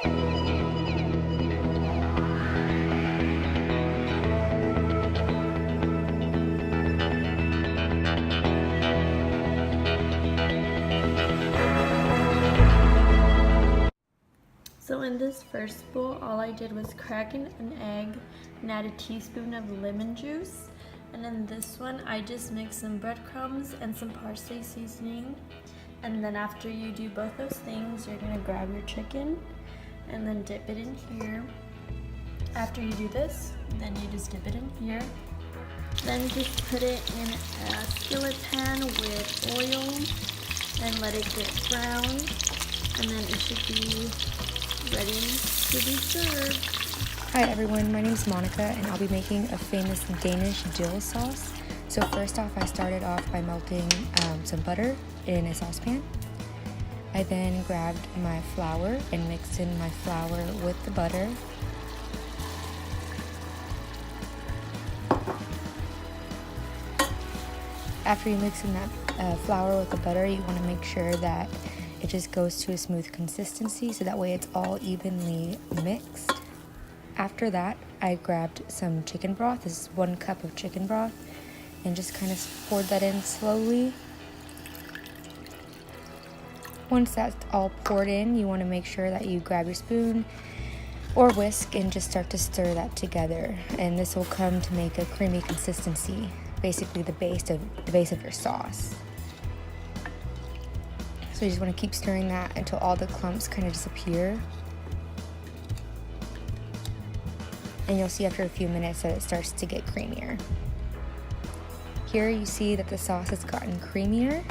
So in this first bowl, all I did was crack an egg and add a teaspoon of lemon juice. And in this one, I just mixed some breadcrumbs and some parsley seasoning. And then after you do both those things, you're gonna grab your chicken and then dip it in here. After you do this, then you just dip it in here. Then just put it in a skillet pan with oil and let it get brown. And then it should be ready to be served. Hi everyone, my name is Monica and I'll be making a famous Danish dill sauce. So first off, I started off by melting some butter in a saucepan. I then grabbed my flour and mixed in my flour with the butter. After you mix in that flour with the butter, you want to make sure that it just goes to a smooth consistency so that way it's all evenly mixed. After that, I grabbed some chicken broth. This is 1 cup of chicken broth, and just kind of poured that in slowly. Once that's all poured in, you want to make sure that you grab your spoon or whisk and just start to stir that together. And this will come to make a creamy consistency, basically the base of your sauce. So you just want to keep stirring that until all the clumps kind of disappear. And you'll see after a few minutes that it starts to get creamier. Here you see that the sauce has gotten creamier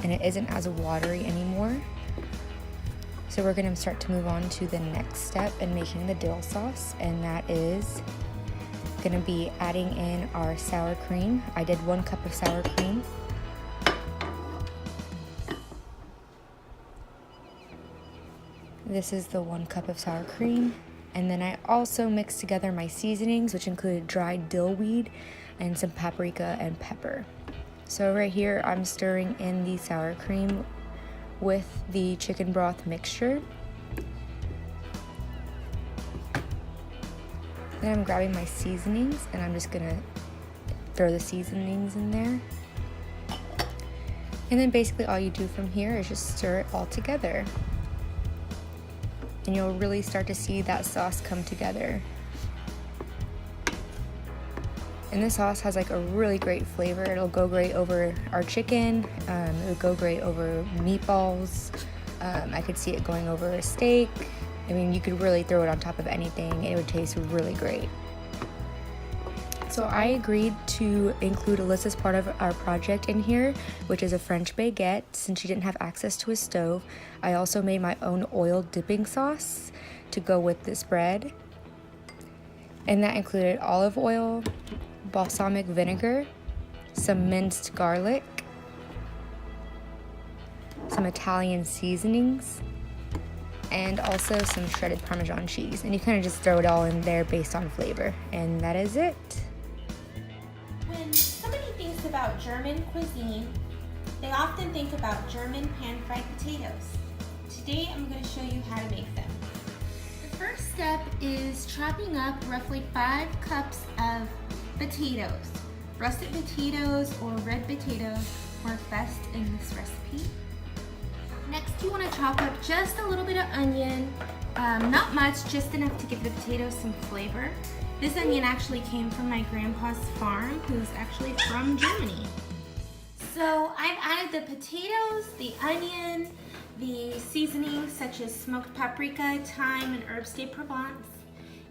and it isn't as watery anymore. So we're going to start to move on to the next step in making the dill sauce, and that is going to be adding in our sour cream. I did 1 cup of sour cream. This is the 1 cup of sour cream. And then I also mixed together my seasonings, which included dried dill weed and some paprika and pepper. So right here, I'm stirring in the sour cream with the chicken broth mixture. Then I'm grabbing my seasonings and I'm just gonna throw the seasonings in there. And then basically all you do from here is just stir it all together. And you'll really start to see that sauce come together. And this sauce has like a really great flavor. It'll go great over our chicken. It'll go great over meatballs. I could see it going over a steak. I mean, you could really throw it on top of anything and it would taste really great. So I agreed to include Alyssa's part of our project in here, which is a French baguette, since she didn't have access to a stove. I also made my own oil dipping sauce to go with this bread. And that included olive oil, balsamic vinegar, some minced garlic, some Italian seasonings, and also some shredded Parmesan cheese. And you kind of just throw it all in there based on flavor. And that is it. When somebody thinks about German cuisine, they often think about German pan-fried potatoes. Today I'm going to show you how to make them. The first step is chopping up roughly 5 cups of potatoes. Russet potatoes or red potatoes work best in this recipe. Next, you want to chop up just a little bit of onion, not much, just enough to give the potatoes some flavor. This onion actually came from my grandpa's farm, who's actually from Germany. So I've added the potatoes, the onion, the seasonings such as smoked paprika, thyme, and herbes de Provence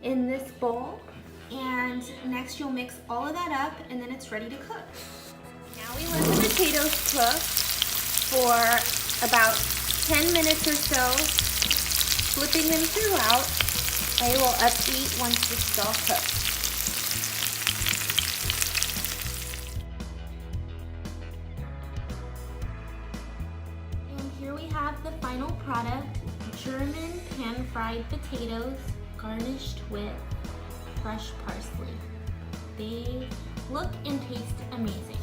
in this bowl. And next you'll mix all of that up and then it's ready to cook. Now we let the potatoes cook for about 10 minutes or so, flipping them throughout. They will upbeat once this is all cooked. And here we have the final product, German pan-fried potatoes garnished with fresh parsley. They look and taste amazing.